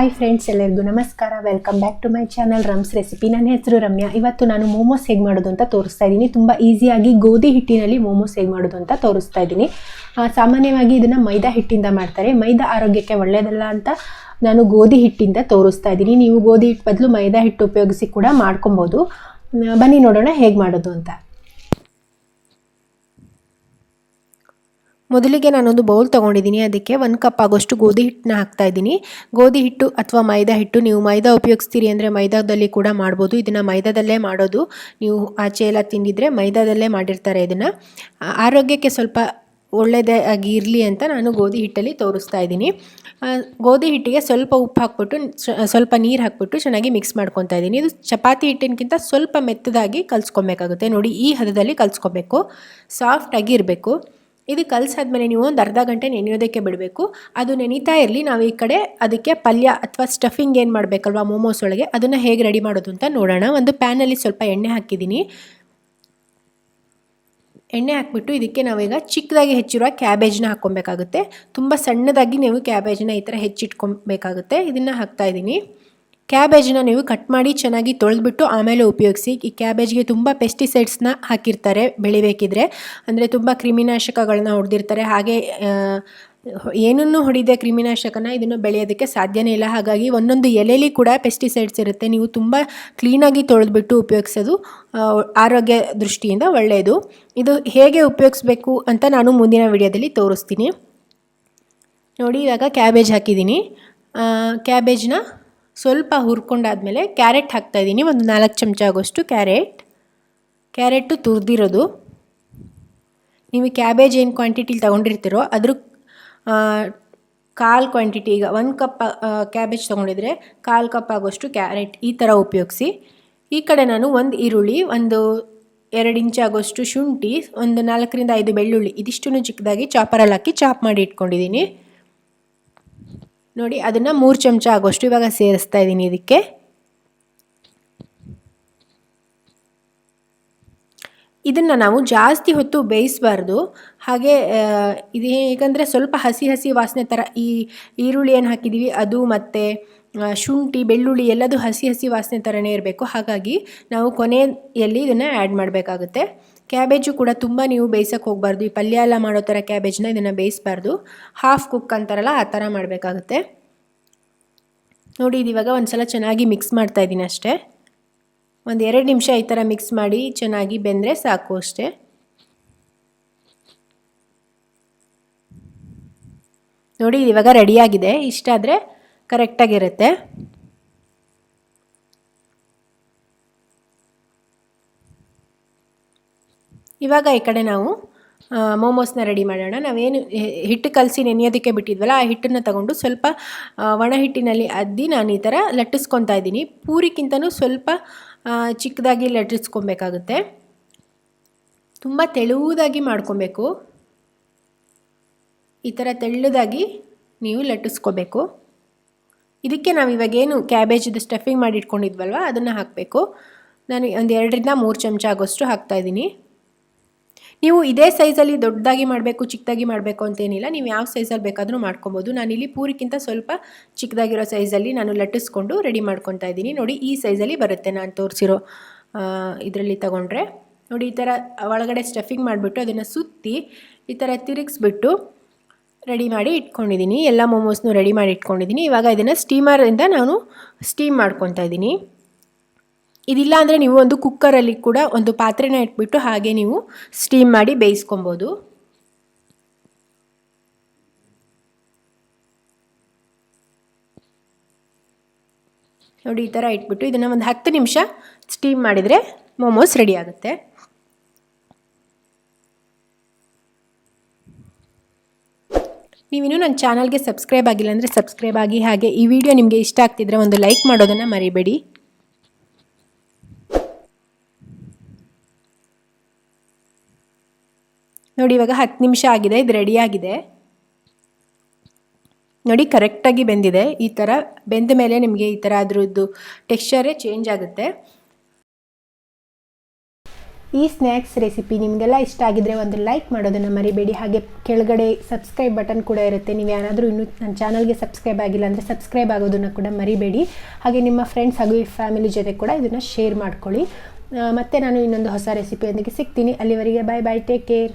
Hi friends, ಎಲ್ಲರಿಗೂ ನಮಸ್ಕಾರ. Welcome back to my channel Rams recipe. ನನ್ನ ಹೆಸರು ರಮ್ಯಾ. ಇವತ್ತು ನಾನು ಮೋಮೋಸ್ ಹೇಗೆ ಮಾಡೋದು ಅಂತ ತೋರಿಸ್ತಾ ಇದ್ದೀನಿ. ತುಂಬ ಈಸಿಯಾಗಿ ಗೋಧಿ ಹಿಟ್ಟಿನಲ್ಲಿ ಮೋಮೋಸ್ ಹೇಗೆ ಮಾಡೋದು ಅಂತ ತೋರಿಸ್ತಾ ಇದ್ದೀನಿ. ಸಾಮಾನ್ಯವಾಗಿ ಇದನ್ನು ಮೈದಾ ಹಿಟ್ಟಿಂದ ಮಾಡ್ತಾರೆ. ಮೈದಾ ಆರೋಗ್ಯಕ್ಕೆ ಒಳ್ಳೆಯದಲ್ಲ ಅಂತ ನಾನು ಗೋಧಿ ಹಿಟ್ಟಿಂದ ತೋರಿಸ್ತಾ ಇದ್ದೀನಿ. ನೀವು ಗೋಧಿ ಹಿಟ್ಟು ಬದಲು ಮೈದಾ ಹಿಟ್ಟು ಉಪಯೋಗಿಸಿ ಕೂಡ ಮಾಡ್ಕೊಬೋದು. ಬನ್ನಿ ನೋಡೋಣ ಹೇಗೆ ಮಾಡೋದು ಅಂತ. ಮೊದಲಿಗೆ ನಾನೊಂದು ಬೌಲ್ ತೊಗೊಂಡಿದ್ದೀನಿ. ಅದಕ್ಕೆ 1 ಕಪ್ ಆಗೋಷ್ಟು ಗೋಧಿ ಹಿಟ್ಟನ್ನ ಹಾಕ್ತಾ ಇದ್ದೀನಿ. ಗೋಧಿ ಹಿಟ್ಟು ಅಥವಾ ಮೈದಾ ಹಿಟ್ಟು, ನೀವು ಮೈದಾ ಉಪಯೋಗಿಸ್ತೀರಿ ಅಂದರೆ ಮೈದಾದಲ್ಲಿ ಕೂಡ ಮಾಡ್ಬೋದು. ಇದನ್ನು ಮೈದಾದಲ್ಲೇ ಮಾಡೋದು. ನೀವು ಆಚೆ ಎಲ್ಲ ತಿಂದಿದ್ರೆ ಮೈದಾದಲ್ಲೇ ಮಾಡಿರ್ತಾರೆ. ಇದನ್ನು ಆರೋಗ್ಯಕ್ಕೆ ಸ್ವಲ್ಪ ಒಳ್ಳೆಯದಾಗಿ ಇರಲಿ ಅಂತ ನಾನು ಗೋಧಿ ಹಿಟ್ಟಲ್ಲಿ ತೋರಿಸ್ತಾ ಇದ್ದೀನಿ. ಗೋಧಿ ಹಿಟ್ಟಿಗೆ ಸ್ವಲ್ಪ ಉಪ್ಪು ಹಾಕ್ಬಿಟ್ಟು ಸ್ವಲ್ಪ ನೀರು ಹಾಕ್ಬಿಟ್ಟು ಚೆನ್ನಾಗಿ ಮಿಕ್ಸ್ ಮಾಡ್ಕೊತಾ ಇದ್ದೀನಿ. ಇದು ಚಪಾತಿ ಹಿಟ್ಟಿನಕ್ಕಿಂತ ಸ್ವಲ್ಪ ಮೆತ್ತದಾಗಿ ಕಲಿಸ್ಕೊಬೇಕಾಗುತ್ತೆ. ನೋಡಿ, ಈ ಹದದಲ್ಲಿ ಕಲಿಸ್ಕೊಬೇಕು. ಸಾಫ್ಟಾಗಿ ಇರಬೇಕು. ಇದು ಕಲಸಾದ್ಮೇಲೆ ನೀವು ಒಂದು ಅರ್ಧ ಗಂಟೆ ನೆನೆಯೋದಕ್ಕೆ ಬಿಡಬೇಕು. ಅದು ನೆನೀತಾ ಇರಲಿ. ನಾವು ಈ ಕಡೆ ಅದಕ್ಕೆ ಪಲ್ಯ ಅಥವಾ ಸ್ಟಫಿಂಗ್ ಏನು ಮಾಡಬೇಕಲ್ವ ಮೋಮೋಸ್ ಒಳಗೆ, ಅದನ್ನು ಹೇಗೆ ರೆಡಿ ಮಾಡೋದು ಅಂತ ನೋಡೋಣ. ಒಂದು ಪ್ಯಾನಲ್ಲಿ ಸ್ವಲ್ಪ ಎಣ್ಣೆ ಹಾಕಿದ್ದೀನಿ. ಎಣ್ಣೆ ಹಾಕಿಬಿಟ್ಟು ಇದಕ್ಕೆ ನಾವೀಗ ಚಿಕ್ಕದಾಗಿ ಹೆಚ್ಚಿರುವ ಕ್ಯಾಬೇಜ್ನ ಹಾಕ್ಕೊಬೇಕಾಗುತ್ತೆ. ತುಂಬ ಸಣ್ಣದಾಗಿ ನೀವು ಕ್ಯಾಬೇಜ್ನ ಈ ಥರ ಹೆಚ್ಚಿಟ್ಕೊಬೇಕಾಗುತ್ತೆ. ಇದನ್ನು ಹಾಕ್ತಾಯಿದ್ದೀನಿ. ಕ್ಯಾಬೇಜನ್ನ ನೀವು ಕಟ್ ಮಾಡಿ ಚೆನ್ನಾಗಿ ತೊಳೆದ್ಬಿಟ್ಟು ಆಮೇಲೆ ಉಪಯೋಗಿಸಿ. ಈ ಕ್ಯಾಬೇಜ್ಗೆ ತುಂಬ ಪೆಸ್ಟಿಸೈಡ್ಸ್ನ ಹಾಕಿರ್ತಾರೆ ಬೆಳಿಬೇಕಿದ್ರೆ. ಅಂದರೆ ತುಂಬ ಕ್ರಿಮಿನಾಶಕಗಳನ್ನ ಹೊಡೆದಿರ್ತಾರೆ. ಹಾಗೆ ಏನನ್ನೂ ಹೊಡಿದೆ ಕ್ರಿಮಿನಾಶಕನ ಇದನ್ನು ಬೆಳೆಯೋದಕ್ಕೆ ಸಾಧ್ಯನೇ ಇಲ್ಲ. ಹಾಗಾಗಿ ಒಂದೊಂದು ಎಲೆಯಲ್ಲಿ ಕೂಡ ಪೆಸ್ಟಿಸೈಡ್ಸ್ ಇರುತ್ತೆ. ನೀವು ತುಂಬ ಕ್ಲೀನಾಗಿ ತೊಳೆದ್ಬಿಟ್ಟು ಉಪಯೋಗಿಸೋದು ಆರೋಗ್ಯ ದೃಷ್ಟಿಯಿಂದ ಒಳ್ಳೆಯದು. ಇದು ಹೇಗೆ ಉಪಯೋಗಿಸ್ಬೇಕು ಅಂತ ನಾನು ಮುಂದಿನ ವಿಡಿಯೋದಲ್ಲಿ ತೋರಿಸ್ತೀನಿ. ನೋಡಿ, ಇವಾಗ ಕ್ಯಾಬೇಜ್ ಹಾಕಿದ್ದೀನಿ. ಕ್ಯಾಬೇಜ್ನ ಸ್ವಲ್ಪ ಹುರ್ಕೊಂಡಾದ್ಮೇಲೆ ಕ್ಯಾರೆಟ್ ಹಾಕ್ತಾಯಿದ್ದೀನಿ. ಒಂದು 4 ಚಮಚ ಆಗೋಷ್ಟು ಕ್ಯಾರೆಟು ತುರಿದಿರೋದು. ನೀವು ಕ್ಯಾಬೇಜ್ ಏನು ಕ್ವಾಂಟಿಟಿಲಿ ತೊಗೊಂಡಿರ್ತೀರೋ ಅದ್ರ ಕಾಲು ಕ್ವಾಂಟಿಟಿ, ಈಗ 1 ಕಪ್ ಕ್ಯಾಬೇಜ್ ತೊಗೊಂಡಿದ್ರೆ 1/4 ಕಪ್ ಆಗೋಷ್ಟು ಕ್ಯಾರೆಟ್ ಈ ಥರ ಉಪಯೋಗಿಸಿ. ಈ ಕಡೆ ನಾನು 1 ಈರುಳ್ಳಿ, ಒಂದು 2 ಇಂಚ್ ಆಗೋಷ್ಟು ಶುಂಠಿ, ಒಂದು 4 ರಿಂದ 5 ಬೆಳ್ಳುಳ್ಳಿ, ಇದಿಷ್ಟನ್ನು ಚಿಕ್ಕದಾಗಿ ಚಾಪರಲ್ಲಿ ಹಾಕಿ ಚಾಪ್ ಮಾಡಿ ಇಟ್ಕೊಂಡಿದ್ದೀನಿ. ನೋಡಿ, ಅದನ್ನು 3 ಚಮಚ ಆಗೋಷ್ಟು ಇವಾಗ ಸೇರಿಸ್ತಾ ಇದ್ದೀನಿ. ಇದಕ್ಕೆ ಇದನ್ನು ನಾವು ಜಾಸ್ತಿ ಹೊತ್ತು ಬೇಯಿಸಬಾರ್ದು. ಹಾಗೆ ಇದು ಹೇಗಂದರೆ ಸ್ವಲ್ಪ ಹಸಿ ವಾಸನೆ ಥರ, ಈ ಈರುಳ್ಳಿ ಏನು ಹಾಕಿದ್ದೀವಿ ಅದು ಮತ್ತು ಶುಂಠಿ ಬೆಳ್ಳುಳ್ಳಿ ಎಲ್ಲದು ಹಸಿ ವಾಸನೆ ಥರನೇ ಇರಬೇಕು. ಹಾಗಾಗಿ ನಾವು ಕೊನೆಯಲ್ಲಿ ಇದನ್ನು ಆ್ಯಡ್ ಮಾಡಬೇಕಾಗುತ್ತೆ. ಕ್ಯಾಬೇಜು ಕೂಡ ತುಂಬ ನೀವು ಬೇಯಿಸೋಕ್ಕೆ ಹೋಗಬಾರ್ದು. ಈ ಪಲ್ಯ ಎಲ್ಲ ಮಾಡೋ ಥರ ಕ್ಯಾಬೇಜ್ನ ಇದನ್ನು ಬೇಯಿಸಬಾರ್ದು. ಹಾಫ್ ಕುಕ್ ಅಂತಾರಲ್ಲ ಆ ಥರ ಮಾಡಬೇಕಾಗುತ್ತೆ. ನೋಡಿ, ಇದಿವಾಗ ಒಂದು ಸಲ ಚೆನ್ನಾಗಿ ಮಿಕ್ಸ್ ಮಾಡ್ತಾಯಿದ್ದೀನಿ ಅಷ್ಟೇ. ಒಂದು 2 ನಿಮಿಷ ಈ ಥರ ಮಿಕ್ಸ್ ಮಾಡಿ ಚೆನ್ನಾಗಿ ಬೆಂದರೆ ಸಾಕು ಅಷ್ಟೇ. ನೋಡಿ, ಇವಾಗ ರೆಡಿಯಾಗಿದೆ. ಇಷ್ಟಾದರೆ ಕರೆಕ್ಟಾಗಿರುತ್ತೆ. ಇವಾಗ ಈ ಕಡೆ ನಾವು ಮೋಮೋಸ್ನ ರೆಡಿ ಮಾಡೋಣ. ನಾವೇನು ಹಿಟ್ಟು ಕಲಸಿ ನೆನೆಯೋದಕ್ಕೆ ಬಿಟ್ಟಿದ್ವಲ್ಲ, ಆ ಹಿಟ್ಟನ್ನು ತಗೊಂಡು ಸ್ವಲ್ಪ ಒಣ ಹಿಟ್ಟಿನಲ್ಲಿ ಅದ್ದಿ ನಾನು ಈ ಥರ ಲಟ್ಟಿಸ್ಕೊತಾ ಇದ್ದೀನಿ. ಪೂರಿಗಿಂತನೂ ಸ್ವಲ್ಪ ಚಿಕ್ಕದಾಗಿ ಲಟ್ಟಿಸ್ಕೊಬೇಕಾಗುತ್ತೆ. ತುಂಬ ತೆಳುವುದಾಗಿ ಮಾಡ್ಕೊಬೇಕು. ಈ ಥರ ತೆಳ್ಳದಾಗಿ ನೀವು ಲಟ್ಟಿಸ್ಕೋಬೇಕು. ಇದಕ್ಕೆ ನಾವು ಇವಾಗೇನು ಕ್ಯಾಬೇಜದು ಸ್ಟಫಿಂಗ್ ಮಾಡಿ ಇಟ್ಕೊಂಡಿದ್ವಲ್ವ ಅದನ್ನು ಹಾಕಬೇಕು. ನಾನು ಒಂದು 2 ರಿಂದ 3 ಚಮಚ ಆಗೋಷ್ಟು ಹಾಕ್ತಾಯಿದ್ದೀನಿ. ನೀವು ಇದೇ ಸೈಜಲ್ಲಿ ದೊಡ್ಡದಾಗಿ ಮಾಡಬೇಕು ಚಿಕ್ಕದಾಗಿ ಮಾಡಬೇಕು ಅಂತೇನಿಲ್ಲ. ನೀವು ಯಾವ ಸೈಜಲ್ಲಿ ಬೇಕಾದರೂ ಮಾಡ್ಕೊಬೋದು. ನಾನಿಲ್ಲಿ ಪೂರಿಗಿಂತ ಸ್ವಲ್ಪ ಚಿಕ್ಕದಾಗಿರೋ ಸೈಜಲ್ಲಿ ನಾನು ಲಟ್ಟಿಸ್ಕೊಂಡು ರೆಡಿ ಮಾಡ್ಕೊತಾ ಇದ್ದೀನಿ. ನೋಡಿ, ಈ ಸೈಜಲ್ಲಿ ಬರುತ್ತೆ ನಾನು ತೋರಿಸಿರೋ ಇದರಲ್ಲಿ ತಗೊಂಡ್ರೆ. ನೋಡಿ, ಈ ಥರ ಒಳಗಡೆ ಸ್ಟಫಿಂಗ್ ಮಾಡಿಬಿಟ್ಟು ಅದನ್ನು ಸುತ್ತಿ ಈ ಥರ ತಿರುಗಿಸ್ಬಿಟ್ಟು ರೆಡಿ ಮಾಡಿ ಇಟ್ಕೊಂಡಿದ್ದೀನಿ. ಎಲ್ಲ ಮೋಮೋಸ್ನು ರೆಡಿ ಮಾಡಿ ಇಟ್ಕೊಂಡಿದ್ದೀನಿ. ಇವಾಗ ಇದನ್ನು ಸ್ಟೀಮರಿಂದ ನಾನು ಸ್ಟೀಮ್ ಮಾಡ್ಕೊತಾ ಇದ್ದೀನಿ. ಇದಿಲ್ಲ ಅಂದರೆ ನೀವು ಒಂದು ಕುಕ್ಕರಲ್ಲಿ ಕೂಡ ಒಂದು ಪಾತ್ರೆನ ಇಟ್ಬಿಟ್ಟು ಹಾಗೆ ನೀವು ಸ್ಟೀಮ್ ಮಾಡಿ ಬೇಯಿಸ್ಕೊಬೋದು. ನೋಡಿ, ಈ ಥರ ಇಟ್ಬಿಟ್ಟು ಇದನ್ನು ಒಂದು 10 ನಿಮಿಷ ಸ್ಟೀಮ್ ಮಾಡಿದರೆ ಮೋಮೋಸ್ ರೆಡಿ ಆಗುತ್ತೆ. ನೀವಿನ್ನೂ ನನ್ನ ಚಾನಲ್ಗೆ ಸಬ್ಸ್ಕ್ರೈಬ್ ಆಗಿಲ್ಲ ಅಂದರೆ ಸಬ್ಸ್ಕ್ರೈಬ್ ಆಗಿ. ಹಾಗೆ ಈ ವಿಡಿಯೋ ನಿಮಗೆ ಇಷ್ಟ ಆಗ್ತಿದ್ರೆ ಒಂದು ಲೈಕ್ ಮಾಡೋದನ್ನು ಮರಿಬೇಡಿ. ನೋಡಿ, ಇವಾಗ 10 ನಿಮಿಷ ಆಗಿದೆ. ಇದು ರೆಡಿಯಾಗಿದೆ. ನೋಡಿ, ಕರೆಕ್ಟಾಗಿ ಬೆಂದಿದೆ. ಈ ಥರ ಬೆಂದ ಮೇಲೆ ನಿಮಗೆ ಈ ಥರ ಅದರದ್ದು ಟೆಕ್ಸ್ಚರೇ ಚೇಂಜ್ ಆಗುತ್ತೆ. ಈ ಸ್ನ್ಯಾಕ್ಸ್ ರೆಸಿಪಿ ನಿಮಗೆಲ್ಲ ಇಷ್ಟ ಆಗಿದ್ರೆ ಒಂದು ಲೈಕ್ ಮಾಡೋದನ್ನು ಮರಿಬೇಡಿ. ಹಾಗೆ ಕೆಳಗಡೆ ಸಬ್ಸ್ಕ್ರೈಬ್ ಬಟನ್ ಕೂಡ ಇರುತ್ತೆ. ನೀವು ಯಾರಾದರೂ ಇನ್ನೂ ನನ್ನ ಚಾನಲ್ಗೆ ಸಬ್ಸ್ಕ್ರೈಬ್ ಆಗಿಲ್ಲ ಅಂದರೆ ಸಬ್ಸ್ಕ್ರೈಬ್ ಆಗೋದನ್ನು ಕೂಡ ಮರಿಬೇಡಿ. ಹಾಗೆ ನಿಮ್ಮ ಫ್ರೆಂಡ್ಸ್ ಹಾಗೂ ಫ್ಯಾಮಿಲಿ ಜೊತೆ ಕೂಡ ಇದನ್ನು ಶೇರ್ ಮಾಡ್ಕೊಳ್ಳಿ. ಮತ್ತು ನಾನು ಇನ್ನೊಂದು ಹೊಸ ರೆಸಿಪಿಯೊಂದಿಗೆ ಸಿಗ್ತೀನಿ. ಅಲ್ಲಿವರೆಗೆ ಬಾಯ್ ಬಾಯ್, ಟೇಕ್ ಕೇರ್.